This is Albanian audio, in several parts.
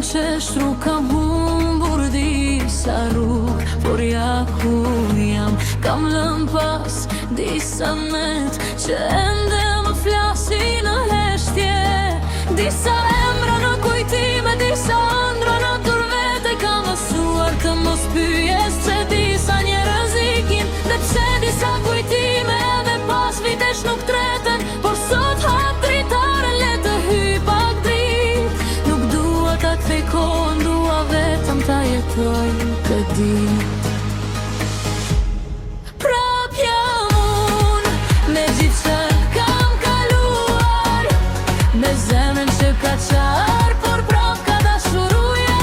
qeshtru, kam humbur disa rrug, por ja ku jam, kam lëm pas disa net që ende më flasin në heshtje. Disa emra në kujtime, disa ëndra në turvete, kam mësuar të mos pyes se disa njerëz ikin, dhe pse disa kujtime edhe pas vitesh nuk treten, por sot hap dritare le të hyj pak drit. Nuk dua ta kthej kohën, dua vetëm ta jetoj këtë ditë. Prap jam unë, me gjithë që kam kaluar, me zemrën që ka qarë, por prap ka dashuruja.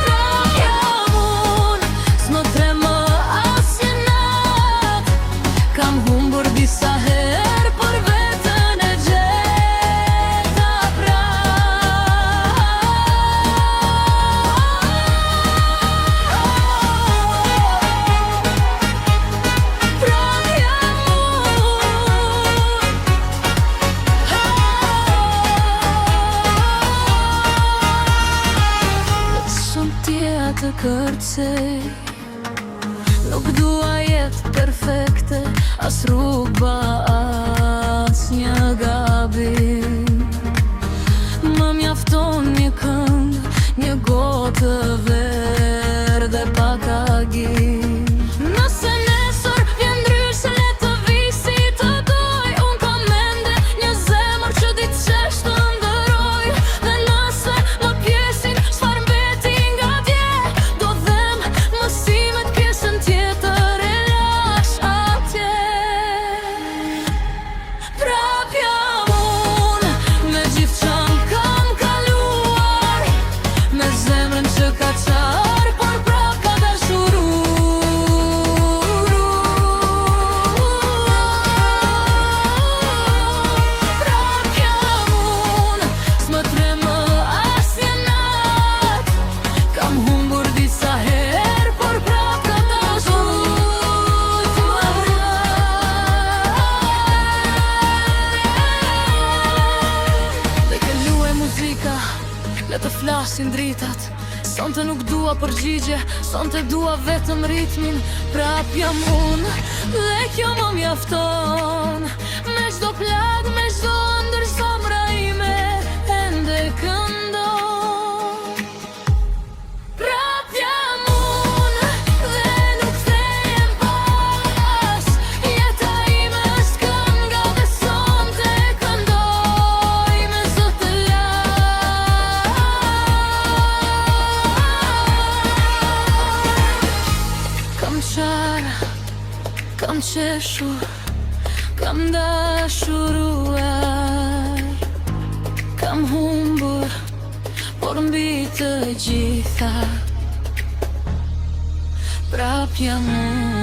Prap jam unë, s'më tremo asnjë natë, kam humbur disa herë, por vetën e gjeta prap. Prap jam unë. Shumë tjera të kërcej, nuk dua jetë perfekte, as rrugë pa asnjë gabim. Më mjafton një këngë, një gotë verë dhe pak agim. Nëse nesër vjen ndryshe, le të vi si të doj. Unë kam mende një zemër që ditë qesh të ndëroj, dhe nëse më pjesin çfarë mbeti nga dje, do them mësimet pjesën tjetër e lash atje. Prap jam unë, me gjithë që kam kaluar, me zemrën që ka qarë, por prap ka dashuru. Prap jam unë, s'më tremo asnjë natë, kam humbur disa herë, por prap ka dashuru. Dhe ke luaj muzika, le të flasin dritat. Sonte nuk dua përgjigje, sonte dua vetëm ritmin. Prap jam unë, dhe kjo më mjafton. Me çdo plag, me çdo ëndër, zemra ime ende këndon. Prap jam unë, dhe nuk kthehem pas. Jeta ime është kënga dhe sonte këndoj me zot të lartë. Kam qara, kam qeshur, kam dashuruar, kam humbur, por mbi të gjitha prap jam unë.